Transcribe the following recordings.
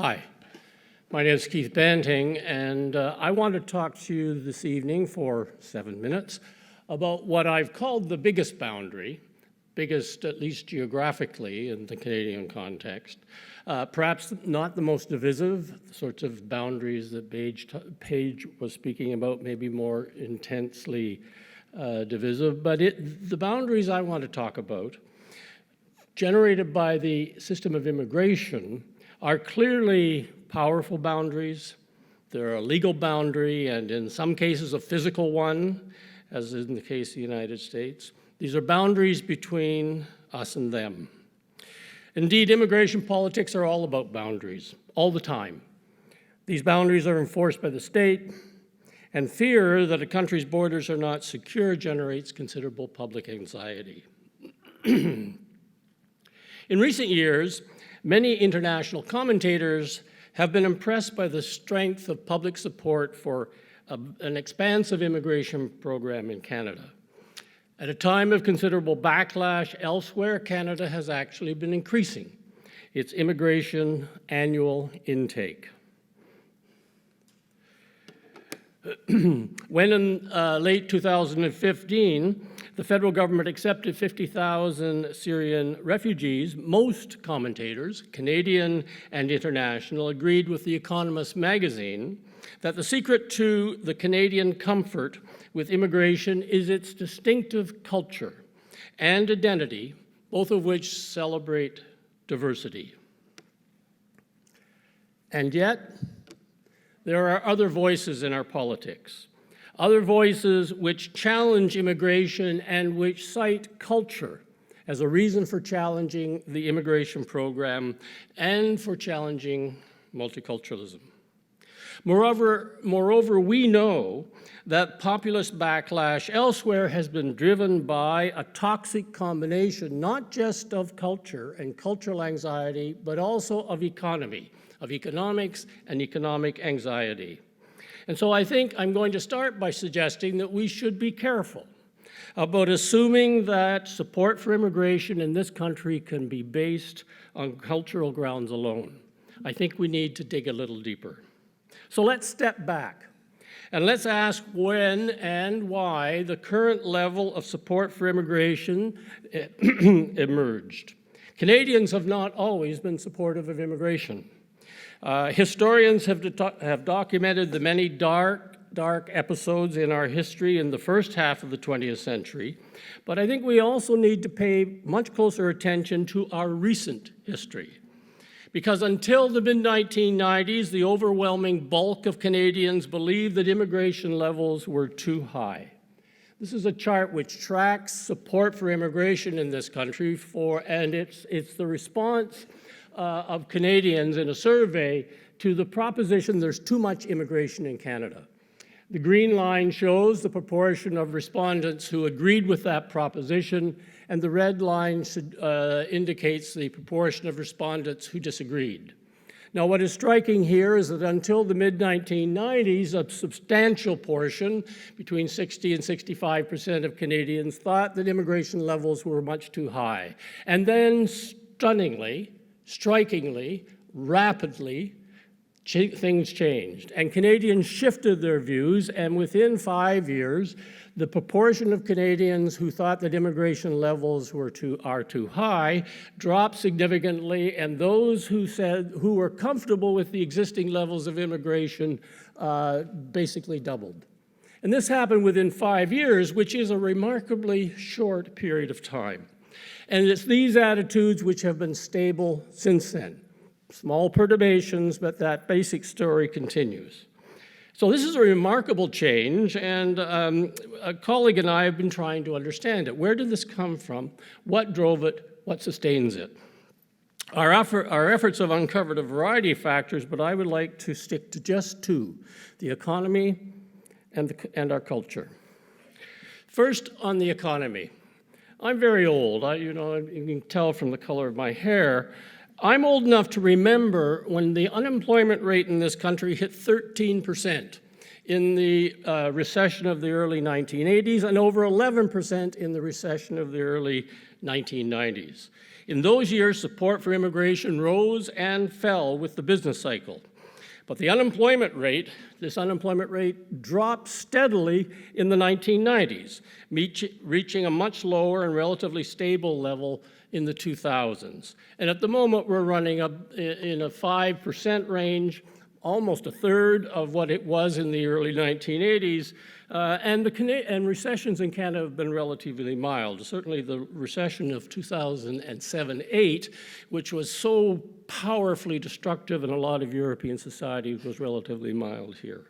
Hi, my name is Keith Banting, and I want to talk to you this evening for 7 minutes about what I've called the biggest boundary, biggest at least geographically in the Canadian context, perhaps not the most divisive, the sorts of boundaries that Paige was speaking about, maybe more intensely divisive, but the boundaries I want to talk about, generated by the system of immigration, are clearly powerful boundaries. They're a legal boundary and in some cases a physical one, as in the case of the United States. These are boundaries between us and them. Indeed, immigration politics are all about boundaries, all the time. These boundaries are enforced by the state, and fear that a country's borders are not secure generates considerable public anxiety. In recent years, many international commentators have been impressed by the strength of public support for an expansive immigration program in Canada. At a time of considerable backlash elsewhere, Canada has actually been increasing its immigration annual intake. When in late 2015, the federal government accepted 50,000 Syrian refugees, most commentators, Canadian and international, agreed with The Economist magazine that the secret to the Canadian comfort with immigration is its distinctive culture and identity, both of which celebrate diversity. And yet, there are other voices in our politics, other voices which challenge immigration and which cite culture as a reason for challenging the immigration program and for challenging multiculturalism. Moreover, we know that populist backlash elsewhere has been driven by a toxic combination, not just of culture and cultural anxiety, but also of economy, of economics and economic anxiety. And so I think I'm going to start by suggesting that we should be careful about assuming that support for immigration in this country can be based on cultural grounds alone. I think we need to dig a little deeper. So let's step back and let's ask when and why the current level of support for immigration emerged. Canadians have not always been supportive of immigration. Historians have documented the many dark episodes in our history in the first half of the 20th century, but I think we also need to pay much closer attention to our recent history. Because until the mid-1990s, the overwhelming bulk of Canadians believed that immigration levels were too high. This is a chart which tracks support for immigration in this country, and it's the response of Canadians in a survey to the proposition there's too much immigration in Canada. The green line shows the proportion of respondents who agreed with that proposition, and the red line indicates the proportion of respondents who disagreed. Now, what is striking here is that until the mid-1990s, a substantial portion, between 60 and 65% of Canadians, thought that immigration levels were much too high. And then, stunningly, strikingly, rapidly, things changed. And Canadians shifted their views, and within 5 years, the proportion of Canadians who thought that immigration levels are too high dropped significantly, and those who were comfortable with the existing levels of immigration basically doubled. And this happened within 5 years, which is a remarkably short period of time. And it's these attitudes which have been stable since then. Small perturbations, but that basic story continues. So this is a remarkable change, and a colleague and I have been trying to understand it. Where did this come from? What drove it? What sustains it? Our efforts have uncovered a variety of factors, but I would like to stick to just two: the economy and our culture. First, on the economy. I'm very old. You can tell from the color of my hair. I'm old enough to remember when the unemployment rate in this country hit 13%. in the recession of the early 1980s and over 11% in the recession of the early 1990s. In those years, support for immigration rose and fell with the business cycle. But the unemployment rate, this unemployment rate dropped steadily in the 1990s, reaching a much lower and relatively stable level in the 2000s. And at the moment, we're running in a 5% range, almost a third of what it was in the early 1980s. And recessions in Canada have been relatively mild. Certainly the recession of 2007-8, which was so powerfully destructive in a lot of European societies, was relatively mild here.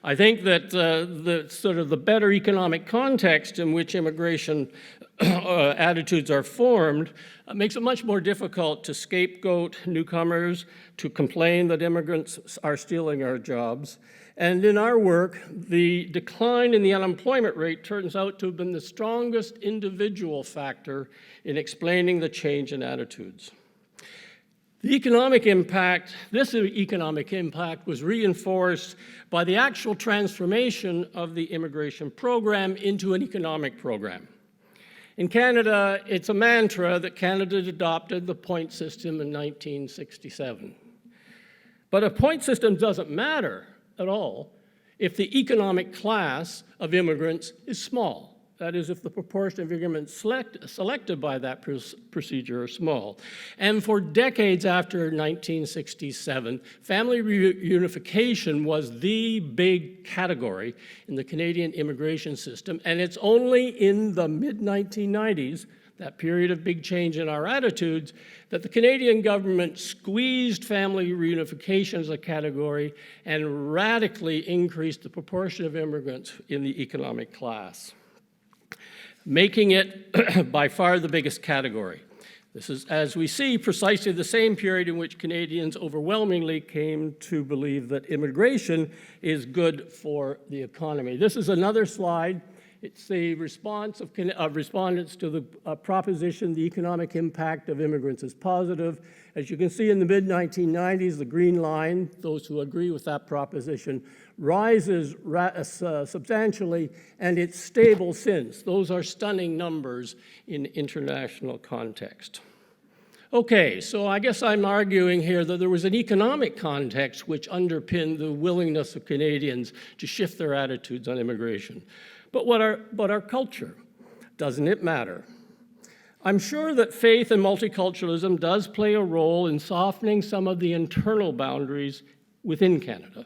I think that the better economic context in which immigration attitudes are formed makes it much more difficult to scapegoat newcomers, to complain that immigrants are stealing our jobs. And in our work, the decline in the unemployment rate turns out to have been the strongest individual factor in explaining the change in attitudes. The economic impact, this economic impact was reinforced by the actual transformation of the immigration program into an economic program. In Canada, it's a mantra that Canada adopted the point system in 1967. But a point system doesn't matter at all if the economic class of immigrants is small. That is, if the proportion of immigrants selected by that procedure are small. And for decades after 1967, family reunification was the big category in the Canadian immigration system, and it's only in the mid-1990s, that period of big change in our attitudes, that the Canadian government squeezed family reunification as a category and radically increased the proportion of immigrants in the economic class, making it by far the biggest category. This is, as we see, precisely the same period in which Canadians overwhelmingly came to believe that immigration is good for the economy. This is another slide. It's the response of respondents to the proposition, the economic impact of immigrants is positive. As you can see in the mid-1990s, the green line, those who agree with that proposition, rises substantially, and it's stable since. Those are stunning numbers in international context. Okay, so I guess I'm arguing here that there was an economic context which underpinned the willingness of Canadians to shift their attitudes on immigration. But what our culture? Doesn't it matter? I'm sure that faith and multiculturalism does play a role in softening some of the internal boundaries within Canada.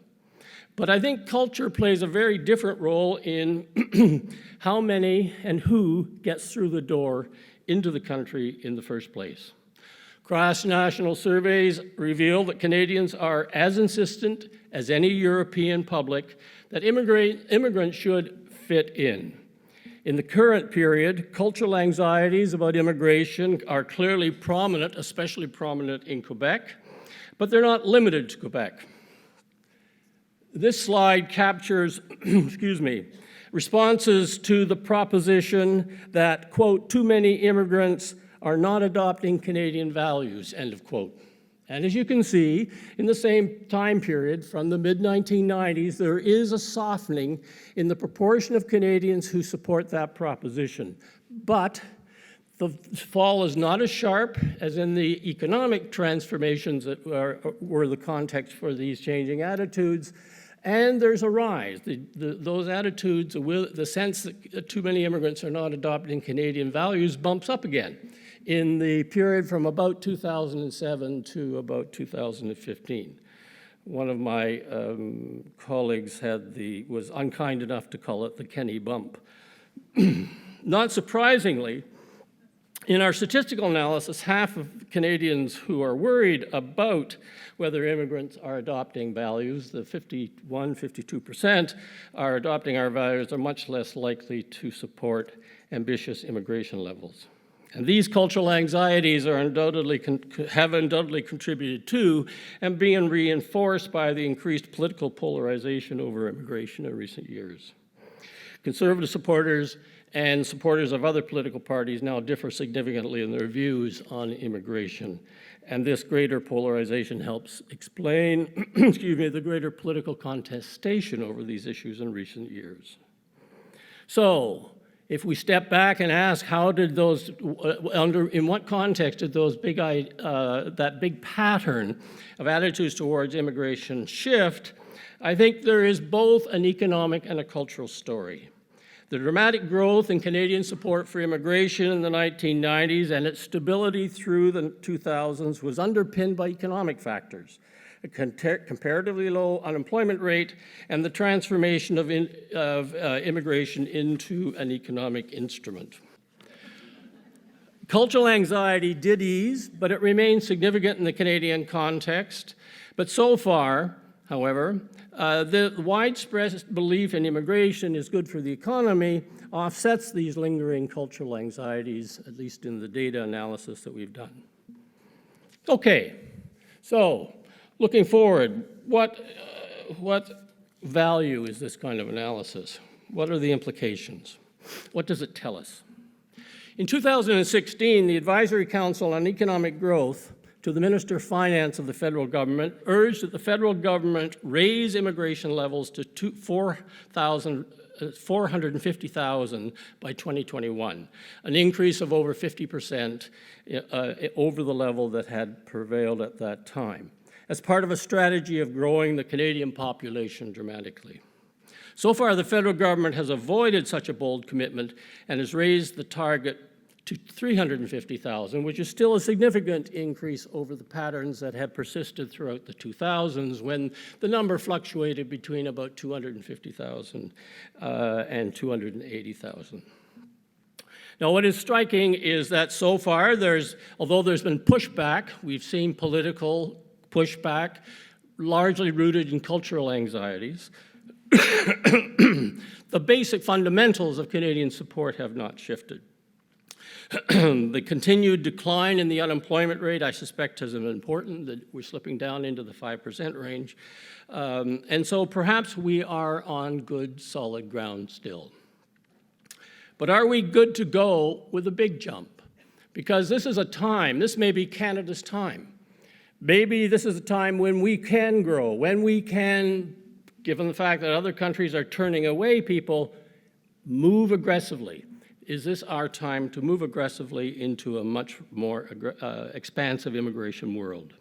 But I think culture plays a very different role in how many and who gets through the door into the country in the first place. Cross-national surveys reveal that Canadians are as insistent as any European public that immigrants should fit in. In the current period, cultural anxieties about immigration are clearly prominent, especially prominent in Quebec, but they're not limited to Quebec. This slide captures, responses to the proposition that, quote, too many immigrants are not adopting Canadian values, end of quote. And as you can see, in the same time period, from the mid-1990s, there is a softening in the proportion of Canadians who support that proposition. But the fall is not as sharp as in the economic transformations that were the context for these changing attitudes. And there's a rise. Those attitudes, the sense that too many immigrants are not adopting Canadian values bumps up again in the period from about 2007 to about 2015. One of my colleagues was unkind enough to call it the Kenny bump. Not surprisingly, in our statistical analysis, half of Canadians who are worried about whether immigrants are adopting values, the 52% are adopting our values, are much less likely to support ambitious immigration levels. And these cultural anxieties have undoubtedly contributed to and being reinforced by the increased political polarization over immigration in recent years. Conservative supporters and supporters of other political parties now differ significantly in their views on immigration. And this greater polarization helps explain, the greater political contestation over these issues in recent years. So, if we step back and ask how did those, in what context did those that big pattern of attitudes towards immigration shift, I think there is both an economic and a cultural story. The dramatic growth in Canadian support for immigration in the 1990s and its stability through the 2000s was underpinned by economic factors, a comparatively low unemployment rate, and the transformation of immigration into an economic instrument. Cultural anxiety did ease, but it remains significant in the Canadian context. But so far, however, the widespread belief in immigration is good for the economy offsets these lingering cultural anxieties, at least in the data analysis that we've done. Okay, so looking forward, what value is this kind of analysis? What are the implications? What does it tell us? In 2016, the Advisory Council on Economic Growth to the Minister of Finance of the federal government urged that the federal government raise immigration levels to 450,000 by 2021, an increase of over 50% over the level that had prevailed at that time, as part of a strategy of growing the Canadian population dramatically. So far, the federal government has avoided such a bold commitment and has raised the target to 350,000, which is still a significant increase over the patterns that had persisted throughout the 2000s when the number fluctuated between about 250,000 and 280,000. Now, what is striking is that so far, although there's been pushback, we've seen political pushback, largely rooted in cultural anxieties, the basic fundamentals of Canadian support have not shifted. The continued decline in the unemployment rate, I suspect, has been important, that we're slipping down into the 5% range. And so perhaps we are on good, solid ground still. But are we good to go with a big jump? Because this is a time, this may be Canada's time. Maybe this is a time when we can grow, when we can, given the fact that other countries are turning away people, move aggressively. Is this our time to move aggressively into a much more expansive immigration world?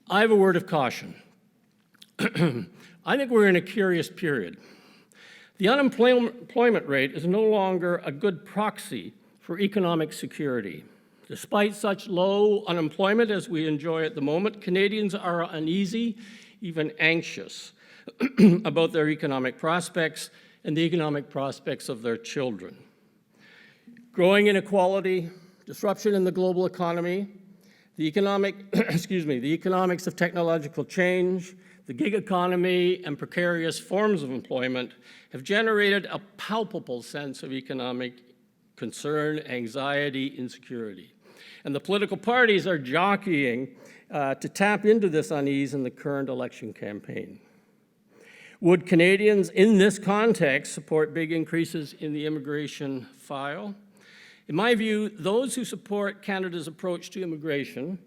I have a word of caution. I think we're in a curious period. The unemployment rate is no longer a good proxy for economic security. Despite such low unemployment as we enjoy at the moment, Canadians are uneasy, even anxious about their economic prospects and the economic prospects of their children. Growing inequality, disruption in the global economy, the economics of technological change, the gig economy, and precarious forms of employment have generated a palpable sense of economic concern, anxiety, insecurity. And the political parties are jockeying to tap into this unease in the current election campaign. Would Canadians in this context support big increases in the immigration file? In my view, those who support Canada's approach to immigration,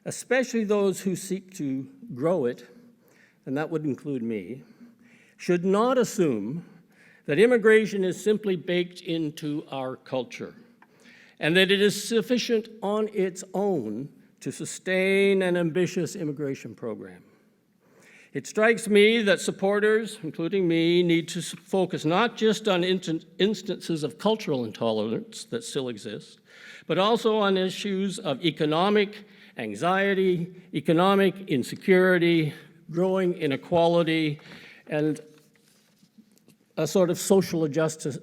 especially those who seek to grow it, and that would include me, should not assume that immigration is simply baked into our culture and that it is sufficient on its own to sustain an ambitious immigration program. It strikes me that supporters, including me, need to focus not just on instances of cultural intolerance that still exist, but also on issues of economic anxiety, economic insecurity, growing inequality, and a sort of social justice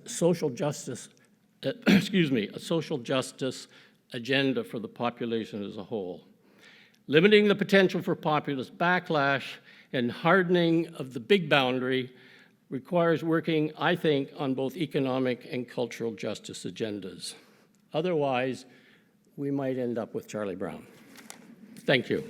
agenda for the population as a whole. Limiting the potential for populist backlash and hardening of the big boundary requires working, I think, on both economic and cultural justice agendas. Otherwise, we might end up with Charlie Brown. Thank you.